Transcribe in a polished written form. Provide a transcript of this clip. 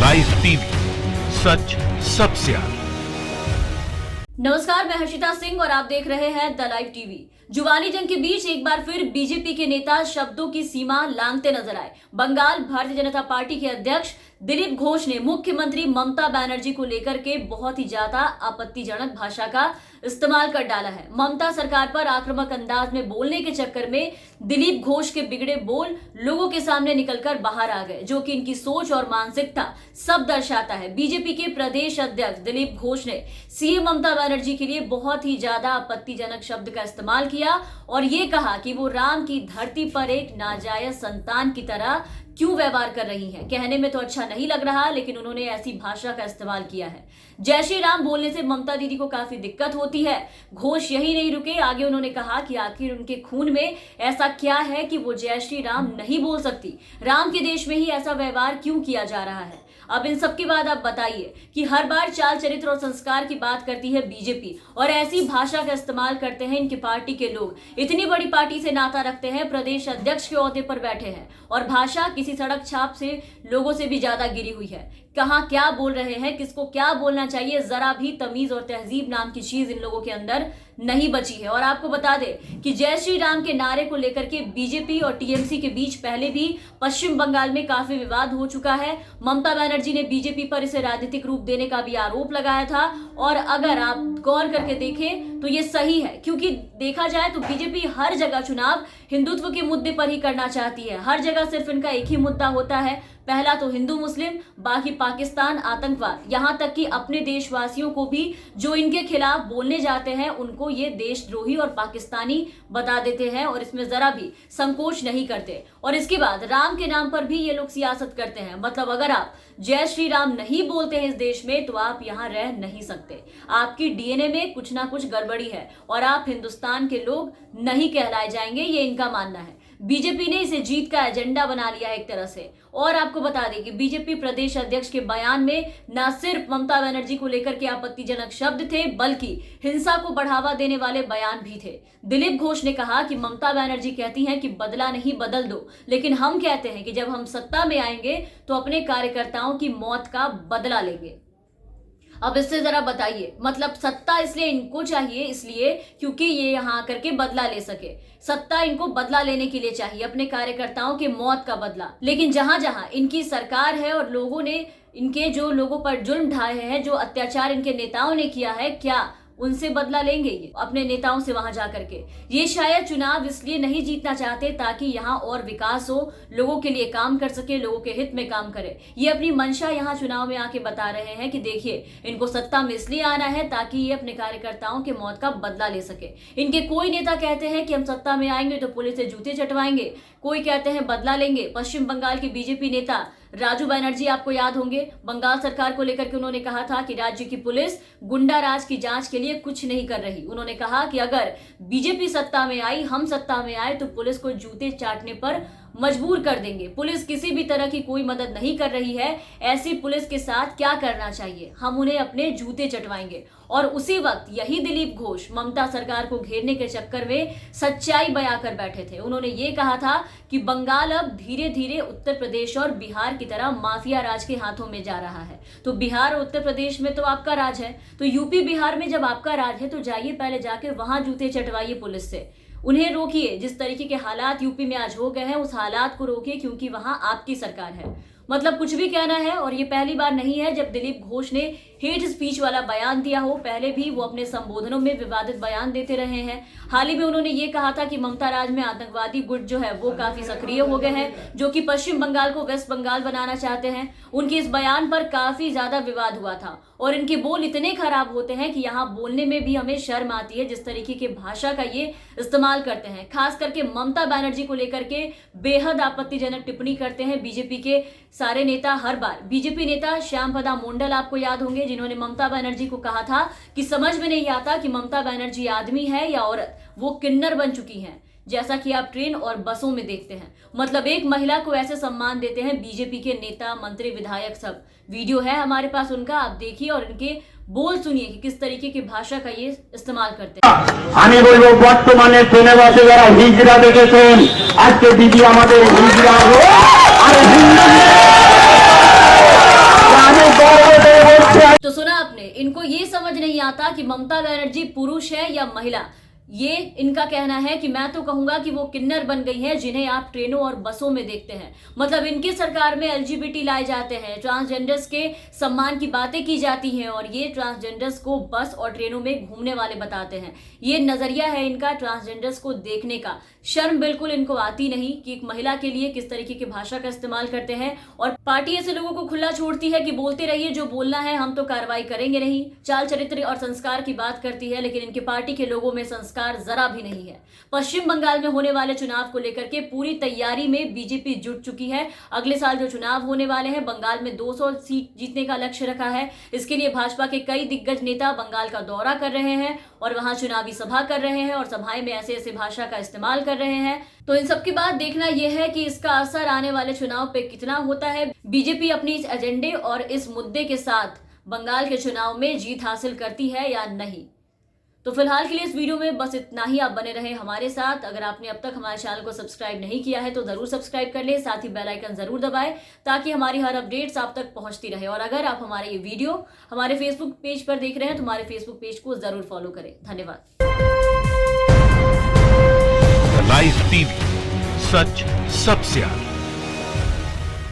Live TV, सच सबसे आगे। नमस्कार, मैं हर्षिता सिंह और आप देख रहे हैं द लाइव टीवी। जुबानी जंग के बीच एक बार फिर बीजेपी के नेता शब्दों की सीमा लांघते नजर आए। बंगाल भारतीय जनता पार्टी के अध्यक्ष दिलीप घोष ने मुख्यमंत्री ममता बनर्जी को लेकर के बहुत ही ज्यादा आपत्तिजनक भाषा का इस्तेमाल कर डाला है। ममता सरकार पर आक्रामक अंदाज में बोलने के चक्कर में दिलीप घोष के बिगड़े बोल लोगों के सामने निकलकर बाहर आ गए, जो कि इनकी सोच और मानसिकता सब दर्शाता है। बीजेपी के प्रदेश अध्यक्ष दिलीप घोष ने सीएम ममता बनर्जी के लिए बहुत ही ज्यादा आपत्तिजनक शब्द का इस्तेमाल किया और ये कहा कि वो राम की धरती पर एक नाजायज संतान की तरह क्यों व्यवहार कर रही हैं। कहने में तो अच्छा नहीं लग रहा, लेकिन उन्होंने ऐसी भाषा का इस्तेमाल किया है। जय श्री राम बोलने से ममता दीदी को काफी दिक्कत होती है। घोष यही नहीं रुके, आगे उन्होंने कहा कि आखिर उनके खून में ऐसा क्या है कि वो जय श्री राम नहीं बोल सकती। राम के देश में ही ऐसा व्यवहार क्यों किया जा रहा है। अब इन सब के बाद आप बताइए कि हर बार चाल चरित्र और संस्कार की बात करती है बीजेपी और ऐसी भाषा का इस्तेमाल करते हैं इनकी पार्टी के लोग। इतनी बड़ी पार्टी से नाता रखते हैं, प्रदेश अध्यक्ष के ओहदे पर बैठे हैं और भाषा किसी सड़क छाप से लोगों से भी ज्यादा गिरी हुई है। कहां क्या बोल रहे हैं, किसको क्या बोलना चाहिए, जरा भी तमीज और तहजीब नाम की चीज इन लोगों के अंदर नहीं बची है। और आपको बता दें कि जय श्री राम के नारे को लेकर के बीजेपी और टीएमसी के बीच पहले भी पश्चिम बंगाल में काफी विवाद हो चुका है। ममता बनर्जी ने बीजेपी पर इसे राजनीतिक रूप देने का भी आरोप लगाया था और अगर आप गौर करके देखें तो ये सही है, क्योंकि देखा जाए तो बीजेपी हर जगह चुनाव हिंदुत्व के मुद्दे पर ही करना चाहती है। हर जगह सिर्फ इनका एक ही मुद्दा होता है, पहला तो हिंदू मुस्लिम, बाकी पाकिस्तान, आतंकवाद, यहां तक कि अपने देशवासियों को भी जो इनके खिलाफ बोलने जाते हैं उनको ये देशद्रोही और पाकिस्तानी बता देते हैं और इसमें जरा भी संकोच नहीं करते। और इसके बाद राम के नाम पर भी ये लोग सियासत करते हैं। मतलब अगर आप जय श्री राम नहीं बोलते हैं इस देश में तो आप यहाँ रह नहीं सकते। आपकी डीएनए में कुछ ना कुछ गड़बड़ी है और आप हिंदुस्तान के लोग नहीं कहलाए जाएंगे, ये इनका मानना है। बीजेपी ने इसे जीत का एजेंडा बना लिया है एक तरह से। और आपको बता दें कि बीजेपी प्रदेश अध्यक्ष के बयान में न सिर्फ ममता बनर्जी को लेकर के आपत्तिजनक शब्द थे, बल्कि हिंसा को बढ़ावा देने वाले बयान भी थे। दिलीप घोष ने कहा कि ममता बनर्जी कहती हैं कि बदला नहीं बदल दो, लेकिन हम कहते हैं कि जब हम सत्ता में आएंगे तो अपने कार्यकर्ताओं की मौत का बदला लेंगे। अब इससे जरा बताइए, मतलब सत्ता इसलिए इनको चाहिए इसलिए क्योंकि ये यहाँ आकर के बदला ले सके। सत्ता इनको बदला लेने के लिए चाहिए, अपने कार्यकर्ताओं के मौत का बदला। लेकिन जहां जहां इनकी सरकार है और लोगों ने इनके जो लोगों पर जुल्म ढाए हैं, जो अत्याचार इनके नेताओं ने किया है, क्या उनसे बदला लेंगे ये अपने नेताओं से वहां जाकर के? ये शायद चुनाव इसलिए नहीं जीतना चाहते ताकि यहाँ और विकास हो, लोगों के लिए काम कर सके, लोगों के हित में काम करे। ये अपनी मंशा यहाँ चुनाव में आके बता रहे हैं कि देखिए इनको सत्ता में इसलिए आना है ताकि ये अपने कार्यकर्ताओं के मौत का बदला ले सके। इनके कोई नेता कहते हैं कि हम सत्ता में आएंगे तो पुलिस से जूते चटवाएंगे, कोई कहते हैं बदला लेंगे। पश्चिम बंगाल के बीजेपी नेता राजू बनर्जी आपको याद होंगे, बंगाल सरकार को लेकर के उन्होंने कहा था कि राज्य की पुलिस गुंडा राज की जांच के लिए कुछ नहीं कर रही। उन्होंने कहा कि अगर बीजेपी सत्ता में आई, हम सत्ता में आए तो पुलिस को जूते चाटने पर मजबूर कर देंगे। पुलिस किसी भी तरह की कोई मदद नहीं कर रही है, ऐसी पुलिस के साथ क्या करना चाहिए, हम उन्हें अपने जूते चटवाएंगे। और उसी वक्त यही दिलीप घोष ममता सरकार को घेरने के चक्कर में सच्चाई बयां कर बैठे थे। उन्होंने ये कहा था कि बंगाल अब धीरे धीरे उत्तर प्रदेश और बिहार की तरह माफिया राज के हाथों में जा रहा है। तो बिहार और उत्तर प्रदेश में तो आपका राज है, तो यूपी बिहार में जब आपका राज है तो जाइए पहले जाके वहां जूते चटवाइए पुलिस से, उन्हें रोकिए। जिस तरीके के हालात यूपी में आज हो गए हैं उस हालात को रोकिए, क्योंकि वहां आपकी सरकार है। मतलब कुछ भी कहना है। और ये पहली बार नहीं है जब दिलीप घोष ने हेट स्पीच वाला बयान दिया हो, पहले भी वो अपने संबोधनों में विवादित बयान देते रहे हैं। हाल ही में उन्होंने ये कहा था कि ममता राज में आतंकवादी गुट जो है वो काफी सक्रिय हो गए हैं, जो कि पश्चिम बंगाल को वेस्ट बंगाल बनाना चाहते हैं। उनके इस बयान पर काफी ज्यादा विवाद हुआ था और इनके बोल इतने खराब होते हैं कि यहाँ बोलने में भी हमें शर्म आती है जिस तरीके की भाषा का ये इस्तेमाल करते हैं। खास करके ममता बनर्जी को लेकर के बेहद आपत्तिजनक टिप्पणी करते हैं बीजेपी के सारे नेता हर बार। बीजेपी नेता श्यामपदा मंडल आपको याद होंगे, जिन्होंने ममता बनर्जी को कहा था कि समझ में नहीं आता कि ममता बनर्जी आदमी है या औरत, वो किन्नर बन चुकी हैं, जैसा कि आप ट्रेन और बसों में देखते हैं। मतलब एक महिला को ऐसे सम्मान देते हैं बीजेपी के नेता, मंत्री, विधायक सब। वीडियो है हमारे पास उनका, आप देखिए और इनके बोल सुनिए कि किस तरीके की भाषा का ये इस्तेमाल करते हैं। আমি বলবো বর্তমানে সিনেমাতে যারা হিজড়া দেখেছেন, আজকে দিদি আমাদের হিজড়া আরে ममता बनर्जी पुरुष है या महिला, ये इनका कहना है कि मैं तो कहूंगा कि वो किन्नर बन गई हैं जिन्हें आप ट्रेनों और बसों में देखते हैं। मतलब इनकी सरकार में एलजीबीटी लाए जाते हैं, ट्रांसजेंडर्स के सम्मान की बातें की जाती हैं और ये ट्रांसजेंडर्स को बस और ट्रेनों में घूमने वाले बताते हैं। ये नजरिया है इनका ट्रांसजेंडर्स को देखने का। शर्म बिल्कुल इनको आती नहीं कि एक महिला के लिए किस तरीके की भाषा का इस्तेमाल करते हैं। और पार्टी ऐसे लोगों को खुला छोड़ती है कि बोलते रहिए, जो बोलना है, हम तो कार्रवाई करेंगे नहीं। चाल चरित्र और संस्कार की बात करती है, लेकिन इनकी पार्टी के लोगों में संस्कार जरा भी नहीं है। पश्चिम बंगाल में होने वाले चुनाव को लेकर के पूरी तैयारी में बीजेपी जुट चुकी है। अगले साल जो चुनाव होने वाले हैं, बंगाल में 200 सीट जीतने का लक्ष्य रखा है। इसके लिए भाजपा के कई दिग्गज नेता बंगाल का दौरा कर रहे हैं और वहां चुनावी सभा कर रहे हैं और सभाएं में ऐसे ऐसे भाषा का इस्तेमाल कर रहे हैं। तो इन सब की बात देखना यह है कि इसका असर आने वाले चुनाव पे कितना होता है। बीजेपी अपनी इस एजेंडे और इस मुद्दे के साथ बंगाल के चुनाव में जीत हासिल करती है या नहीं। तो फिलहाल के लिए इस वीडियो में बस इतना ही। आप बने रहे हमारे साथ। अगर आपने अब तक हमारे चैनल को सब्सक्राइब नहीं किया है तो जरूर सब्सक्राइब कर ले, साथ ही बेल आइकन जरूर दबाएं ताकि हमारी हर अपडेट्स आप तक पहुंचती रहे। और अगर आप हमारे ये वीडियो हमारे फेसबुक पेज पर देख रहे हैं तो हमारे फेसबुक पेज को जरूर फॉलो करें। धन्यवाद। लाइव टीवी, सच सबसे आगे।